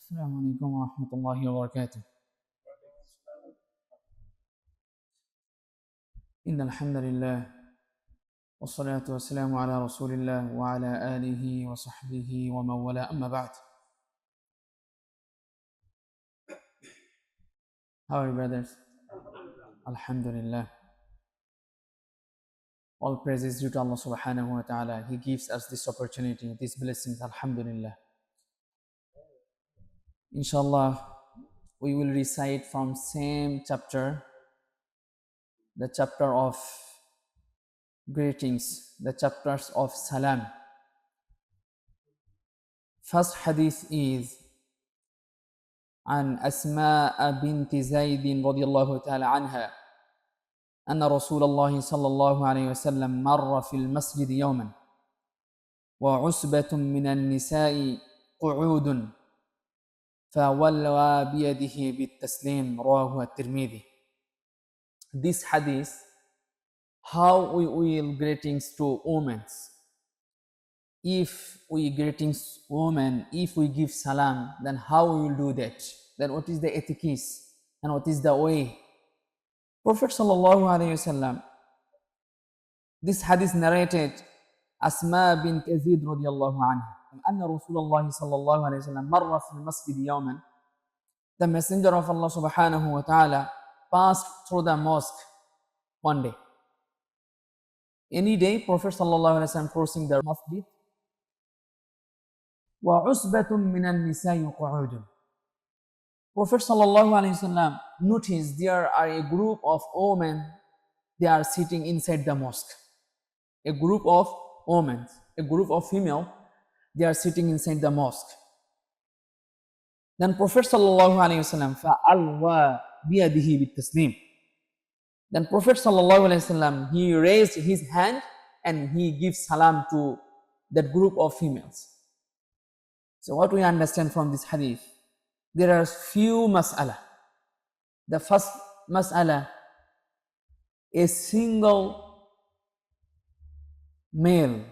Assalamu Alaikum wa rahmatullahi wa barakatuh. Inna alhamdulillah wa salatu wa salamu ala rasulillah wa ala alihi wa sahbihi wa mawala amma ba'd. How are you, brothers? Alhamdulillah. All praise is due to Allah subhanahu wa ta'ala. He gives us this opportunity, these blessings. Alhamdulillah. Inshallah, we will recite from same chapter, the chapter of greetings, the chapters of Salam. First hadith is عن أسماء بنت زيد رضي الله تعالى عنها أن رسول الله صلى الله عليه وسلم مر في المسجد يوما وعصبة من النساء قعود فولى بيده بالتسليم رواه الترمذي. This hadith, how we will greetings to women. If we greetings women, if we give salam, then how we will do that? Then what is the etiquette and what is the way? Prophet sallallahu alaihi wasallam, this hadith narrated Asma bint Yazid radiyallahu anha. أن رسول الله صلى الله عليه وسلم مر في المسجد يوما. The messenger of Allah subhanahu wa ta'ala passed through the mosque one day. Any day, Prophet sallallahu alaihi wasallam crossing the masjid. وَعُصْبَةٌ مِّنَ النِّسَاءِ قُعُودٌ. Prophet sallallahu alaihi wasallam noticed there are a group of women, they are sitting inside the mosque. A group of women, a group of female, they are sitting inside the mosque. Then Prophet sallallahu alaihi wasallam فَأَلْوَى بِيَدِهِ بِالتَّسْلِيمِ. Then Prophet sallallahu alaihi wasallam, he raised his hand and he gives salam to that group of females. So what we understand from this hadith, there are few mas'ala. The first mas'ala, a single male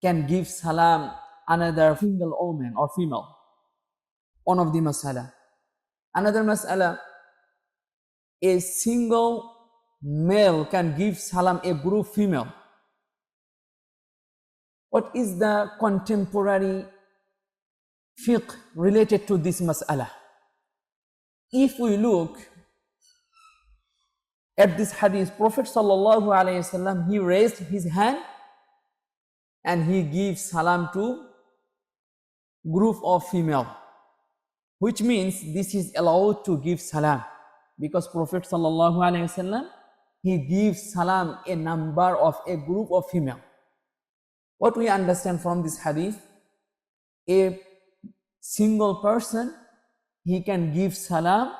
can give salam another single woman or female. One of the mas'ala. Another mas'ala, a single male can give salam a group female. What is the contemporary fiqh related to this mas'ala? If we look at this hadith, Prophet sallallahu alaihi wasallam, he raised his hand and he gives salam to group of female, which means this is allowed to give salam, because Prophet sallallahu alaihi wasallam, he gives salam a number of a group of female. What we understand from this hadith, a single person, he can give salam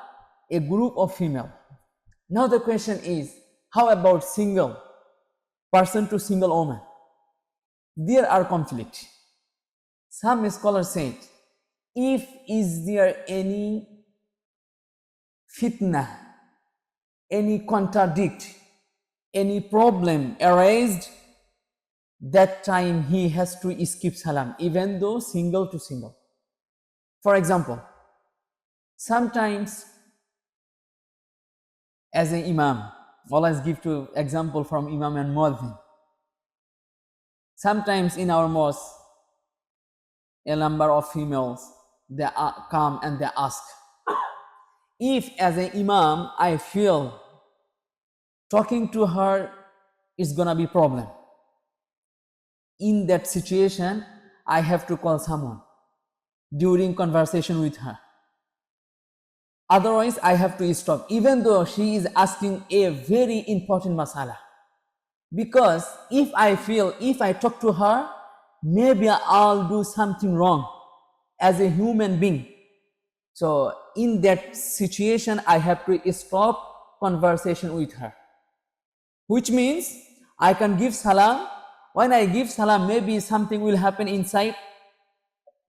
a group of female. Now the question is, how about single person to single woman? There are conflict. Some scholars said, if is there any fitna, any contradict, any problem arised, that time he has to skip salam, even though single to single. For example, sometimes as an imam, always give to example from imam and muadhin. Sometimes in our mosque, a number of females, they come and they ask, if as an imam I feel talking to her is gonna be problem, in that situation I have to call someone during conversation with her. Otherwise I have to stop, even though she is asking a very important masala. Because if I feel, if I talk to her, maybe I'll do something wrong as a human being. So in that situation, I have to stop conversation with her. Which means I can give salam. When I give salam, maybe something will happen inside.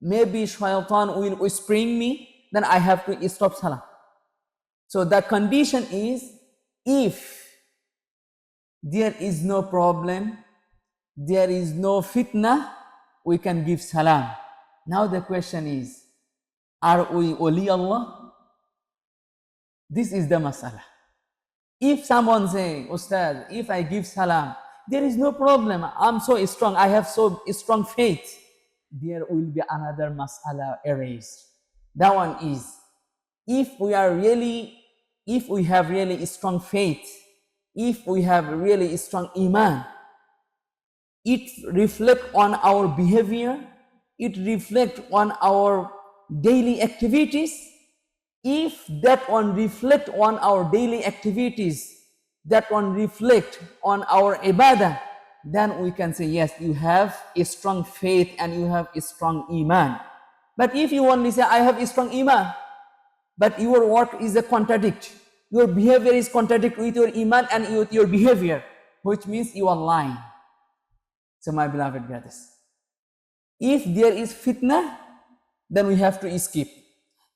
Maybe shaitan will whispering me, then I have to stop salam. So the condition is, if there is no problem, there is no fitna, we can give salam. Now the question is, Are we wali Allah? This is the masala. If someone say, Ustad, if I give salam, there is no problem. I'm so strong. I have so strong faith. There will be another masala erased. That one is, if we have really strong faith, if we have really strong iman, it reflects on our behavior, it reflects on our daily activities. If that one reflect on our daily activities, that one reflect on our ibadah, then we can say, yes, you have a strong faith and you have a strong iman. But if you only say, I have a strong iman, but your work is a contradict, your behavior is contradict with your iman and with your behavior, which means you are lying. So my beloved brothers, if there is fitna, then we have to skip.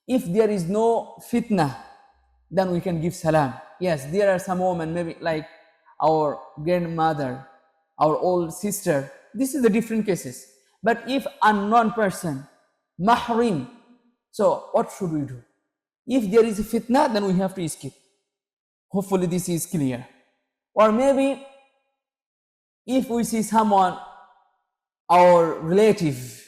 If there is no fitna, then we can give salam. Yes, there are some women, maybe like our grandmother, our old sister. This is the different cases. But if unknown person, mahrim, so what should we do? If there is a fitna, then we have to skip. Hopefully this is clear. Or maybe if we see someone, our relative,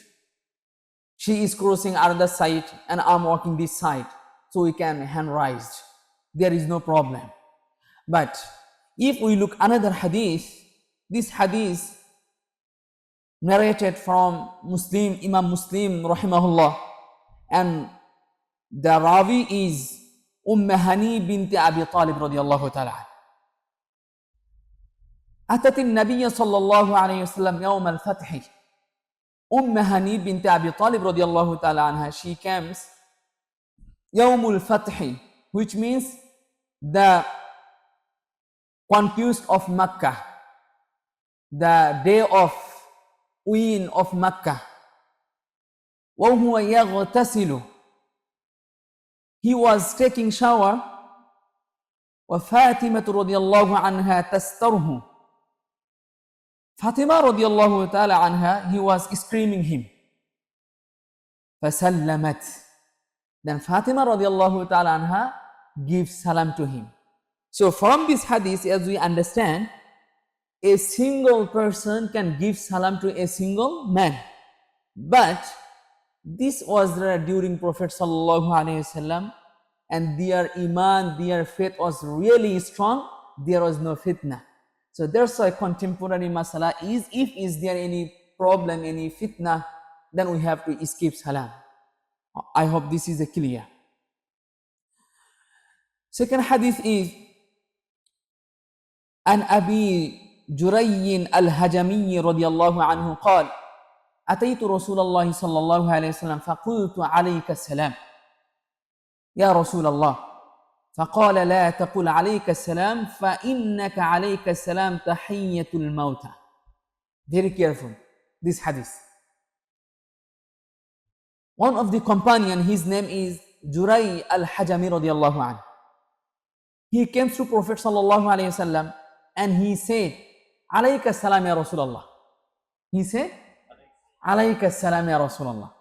she is crossing another side and I'm walking this side, so we can hand raised. There is no problem. But if we look another hadith, this hadith narrated from Muslim, Imam Muslim rahimahullah, and the Ravi is Hani binti Abi Talib radiyallahu ta'ala. أتت النبي صلى الله عليه وسلم يوم الفتح. Hani binti Abi Talib radiyallahu ta'ala anha, she comes Yawmul Fathi, which means the conquest of Makkah, the day of win of Makkah. وَهُوَ يَغْتَسِلُ, he was taking shower. وَفَاتِمَةُ radiyallahu anha تَسْتَرْهُ, Fatima radiallahu ta'ala anha, he was screaming him. فَسَلَّمَتْ, then Fatima radiallahu ta'ala anha gives salam to him. So from this hadith, as we understand, a single person can give salam to a single man. But this was during Prophet sallallahu alaihi wasallam, and their iman, their faith was really strong. There was no fitna. So there's a contemporary masala is, if is there any problem, any fitna, then we have to skip salam. I hope this is clear. Second hadith is an Abi Jurayyin al-Hajami radiyallahu anhu قال أتيت رسول الله صلى الله عليه وسلم فقلت عليك السلام يا رسول الله فقال لا تقل عليك السلام فإنك عليك السلام تحية الموتى. Very careful, this hadith. One of the companion, his name is Juray al-Hajami radiyallahu anhu. He came to Prophet sallallahu alayhi wasallam and he said, Alayka salam ya Rasulullah. He said, Alayka salam ya Rasulullah.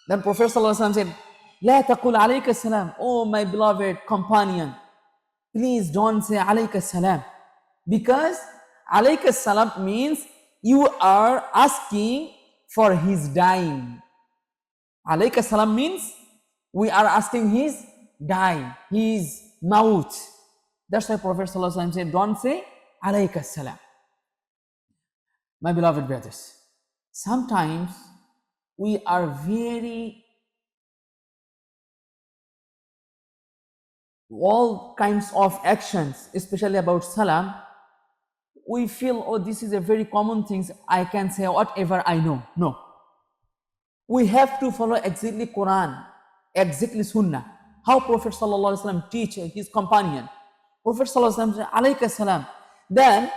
Then Prophet sallallahu alayhi wasallam said, La taqul alayka salam, oh my beloved companion, please don't say alayka salam, because alayka salam means you are asking for his dying. Alayka salam means we are asking his dying, his maut. That's why Prophet sallallahu alaihi wasallam said, don't say alayka salam. My beloved brothers, sometimes we are very all kinds of actions, especially about salam, we feel, oh, this is a very common thing, I can say whatever I know. No. We have to follow exactly Quran, exactly Sunnah. How Prophet sallallahu alaihi wasallam teach his companion. Prophet sallallahu alaihi wasallam said, alayka salam. Then,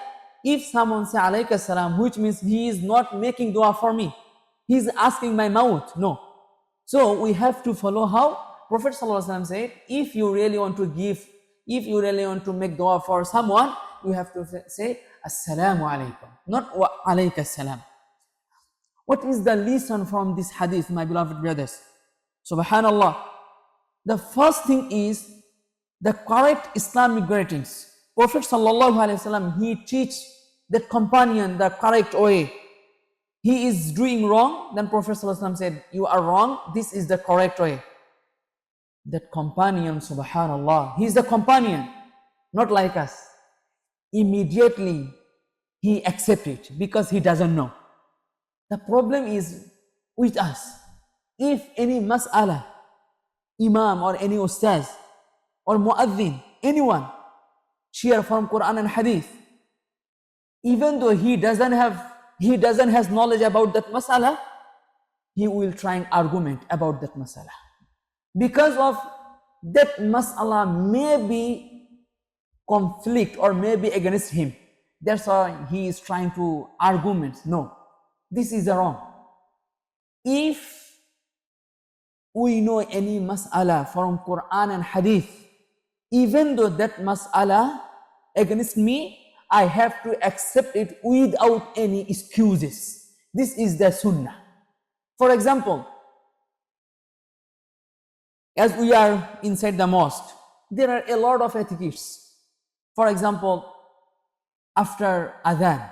if someone say alayka salam, which means he is not making dua for me, he is asking my maut. No. So we have to follow how Prophet ﷺ said, if you really want to give, if you really want to make dua for someone, you have to say, Assalamu Alaikum, not wa alayka salam. What is the lesson from this hadith, my beloved brothers? Subhanallah. The first thing is the correct Islamic greetings. Prophet sallallahu alaihi wasallam, he teach that companion the correct way. He is doing wrong, then Prophet sallallahu alaihi wasallam said, you are wrong, this is the correct way. That companion, subhanallah, he is the companion, not like us. Immediately he accepts it because he doesn't know. The problem is with us. If any mas'ala, imam or any ustaz or muaddin, anyone, share from Quran and Hadith, even though he doesn't have knowledge about that mas'ala, he will try an argument about that mas'ala. Because of that mas'ala may be conflict or may be against him. That's why he is trying to argument. No, this is wrong. If we know any mas'ala from Quran and Hadith, even though that mas'ala against me, I have to accept it without any excuses. This is the Sunnah. For example, as we are inside the mosque, there are a lot of etiquettes. For example, after adhan,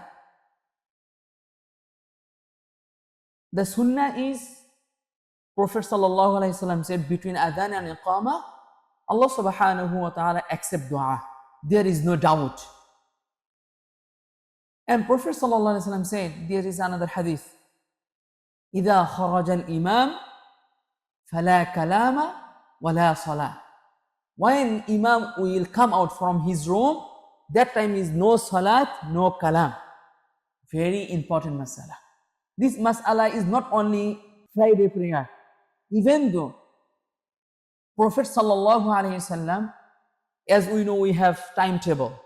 the Sunnah is, Prophet sallallahu alaihi wasallam said, between adhan and iqamah, Allah subhanahu wa ta'ala accept dua. There is no doubt. And Prophet sallallahu alaihi wasallam said, there is another hadith, إِذَا خَرَجَ الْإِمَامِ فَلَا كَلَامَ وَلَا صَلَاةَ. When Imam will come out from his room, that time is no salat, no kalam. Very important masala. This masala is not only Friday prayer. Even though Prophet sallallahu alaihi wasallam, as we know, we have timetable.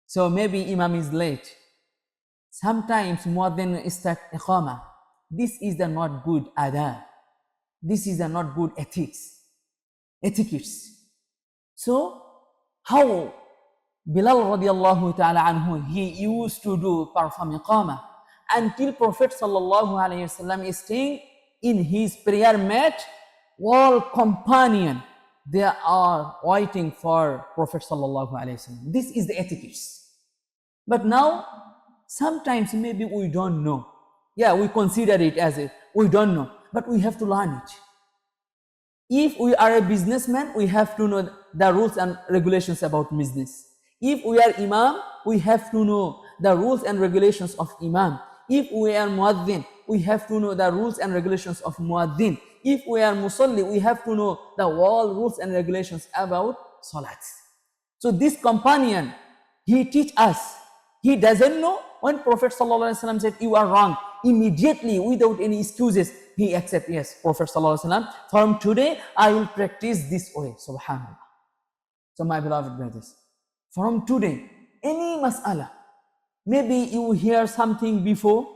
So maybe Imam is late. Sometimes muaddin start iqamah. This is the not good adab. This is the not good etiquettes. So how Bilal radiallahu ta'ala anhu, he used to do perform iqamah until Prophet sallallahu alaihi wasallam is staying in his prayer mat, all companion, they are waiting for Prophet sallallahu alaihi wasallam. This is the etiquettes. But now, sometimes maybe we don't know. Yeah, we consider it as if we don't know, but we have to learn it. If we are a businessman, we have to know the rules and regulations about business. If we are imam, we have to know the rules and regulations of imam. If we are muaddin, we have to know the rules and regulations of muaddin. If we are musalli, we have to know the all rules and regulations about salat. So this companion, he teach us. He doesn't know. When Prophet sallallahu alaihi wasallam said, you are wrong, immediately, without any excuses, he accept, yes, Prophet sallallahu alaihi wasallam, from today, I will practice this way. Subhanallah. So my beloved brothers, from today, any mas'ala, maybe you hear something before,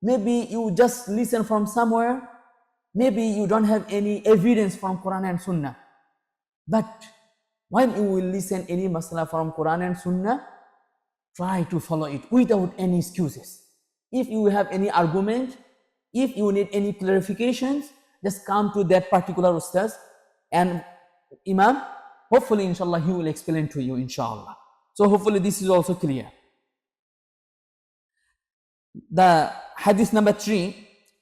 maybe you just listen from somewhere, maybe you don't have any evidence from Quran and Sunnah. But when you will listen any mas'ala from Quran and Sunnah, try to follow it without any excuses. If you have any argument, if you need any clarifications, just come to that particular ustaz and imam. Hopefully, inshallah, he will explain to you, inshallah. So hopefully this is also clear. The hadith number 3,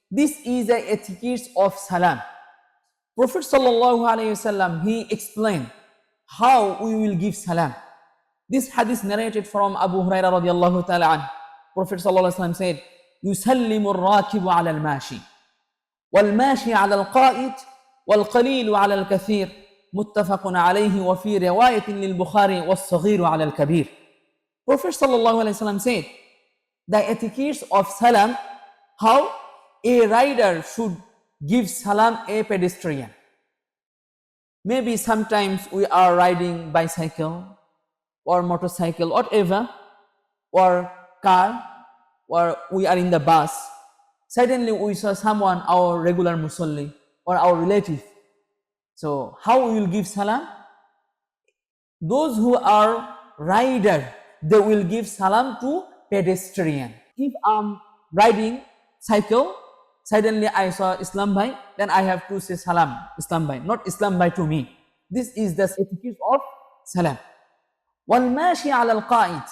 this is the etiquette of salam. Prophet sallallahu alaihi wasallam, he explained how we will give salam. This hadith narrated from Abu Hurairah radiallahu ta'ala anhu. Prophet sallallahu alaihi wasallam said, يسلم الراكب على الماشي والماشي على القائد والقليل على الكثير متفق عليه وفي رواية للبخاري والصغير على الكبير. Prophet sallallahu alaihi wasallam said, the etiquette of salam, how a rider should give salam a pedestrian. Maybe sometimes we are riding bicycle or motorcycle, whatever, or car, or we are in the bus. Suddenly we saw someone, our regular musalli or our relative. So how we will give salam? Those who are rider, they will give salam to pedestrian. If I'm riding cycle, Suddenly I saw Islam bhai, then I have to say salam, Islam bhai, not Islam bhai to me. This is the etiquette of salam. وَالْمَاشِي عَلَى الْقَائِدِ,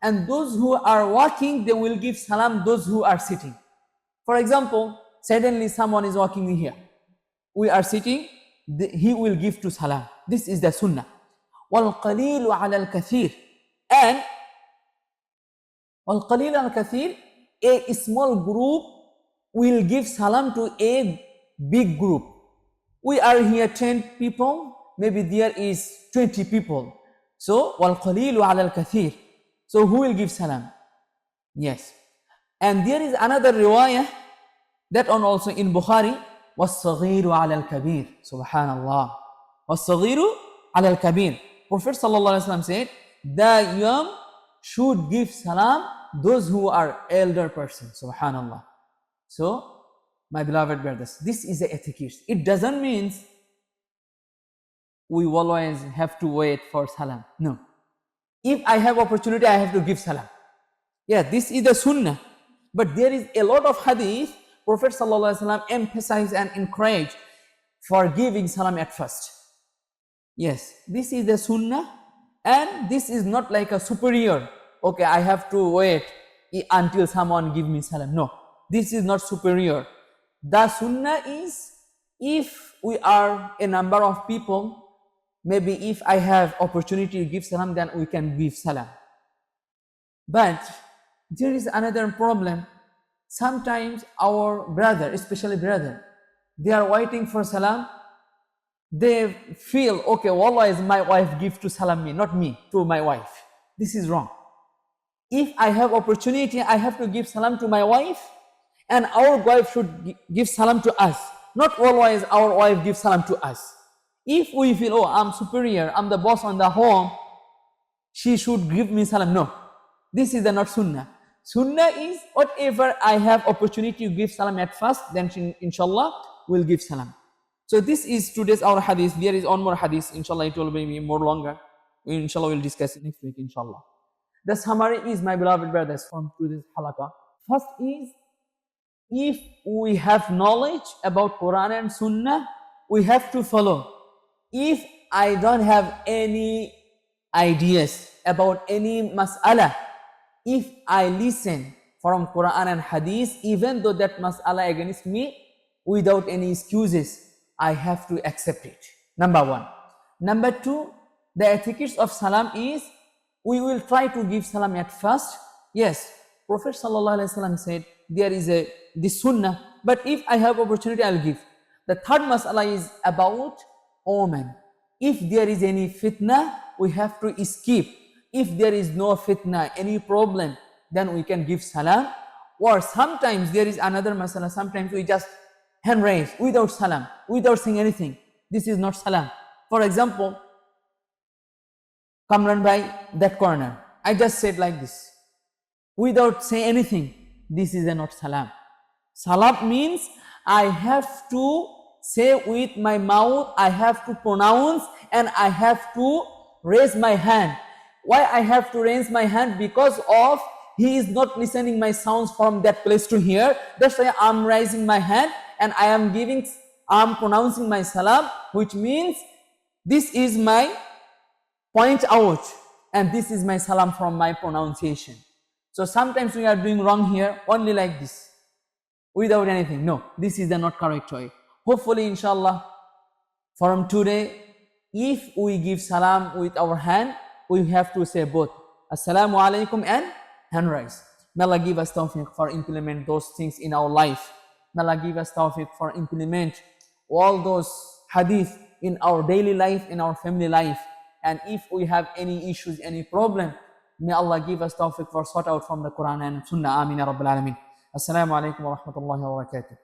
and those who are walking, they will give salam those who are sitting. For example, suddenly someone is walking here. We are sitting, he will give to salam. This is the sunnah. وَالْقَلِيلُ عَلَى الْكَثِيرِ, and وَالْقَلِيلُ عَلَى الْكَثِيرِ, a small group will give salam to a big group. We are here 10 people, maybe there is 20 people. So, وَالْقَلِيلُ عَلَى الْكَثِيرِ. So, who will give salam? Yes. And there is another riwayah, that one also in Bukhari, وَالصَّغِيرُ عَلَى الْكَبِيرِ. Subhanallah. وَالصَّغِيرُ عَلَى الْكَبِيرِ. Prophet sallallahu alaihi wasallam said, the young should give salam those who are elder persons. Subhanallah. So, my beloved brothers, this is the etiquette. It doesn't mean we always have to wait for salam. No. If I have opportunity, I have to give salam. Yeah, this is the sunnah. But there is a lot of hadith, Prophet sallallahu alaihi wasallam emphasized and encouraged for giving salam at first. Yes, this is the sunnah, and this is not like a superior. Okay, I have to wait until someone give me salam. No, this is not superior. The sunnah is, if we are a number of people, maybe if I have opportunity to give salam, then we can give salam. But there is another problem. Sometimes our brother, especially brother, they are waiting for salam. They feel, okay, wallah is my wife give to salam me, not me to my wife. This is wrong. If I have opportunity, I have to give salam to my wife, and our wife should give salam to us. Not always our wife gives salam to us. If we feel, oh, I'm superior, I'm the boss on the home, she should give me salam. No, this is not sunnah. Sunnah is whatever I have opportunity to give salam at first, then she, inshallah, will give salam. So this is today's our hadith. There is one more hadith, inshallah, it will be more longer. Inshallah, we'll discuss it next week, inshallah. The summary is, my beloved brothers, from today's halaqah. First is, if we have knowledge about Quran and Sunnah, we have to follow. If I don't have any ideas about any mas'ala, if I listen from Quran and Hadith, even though that mas'ala against me, without any excuses, I have to accept it. Number one. Number two, the etiquette of salam is, we will try to give salam at first. Yes, Prophet sallallahu alaihi wasallam said, there is this sunnah, but if I have opportunity, I will give. The third mas'ala is about omen. If there is any fitna, we have to escape. If there is no fitna, any problem, then we can give salam. Or sometimes there is another mas'ala, sometimes we just hand raise without salam, without saying anything. This is not salam. For example, Kamran bhai, that corner, I just said like this, without saying anything. This is not salam. Salam means I have to say with my mouth, I have to pronounce, and I have to raise my hand. Why I have to raise my hand? Because of he is not listening my sounds from that place to here. That's why I'm raising my hand and I'm pronouncing my salam, which means this is my point out and this is my salam from my pronunciation. So sometimes we are doing wrong here, only like this, without anything. No, this is the not correct way. Hopefully, inshallah, from today, if we give salam with our hand, we have to say both Assalamu Alaikum and hand raise. May Allah give us tawfiq for implement those things in our life. May Allah give us tawfiq for implement all those hadith in our daily life, in our family life. And if we have any issues, any problem, may Allah give us tawfiq for sort out from the Quran and Sunnah. Amin ya Rabbil Alameen. Assalamu Alaikum wa rahmatullahi wa barakatuh.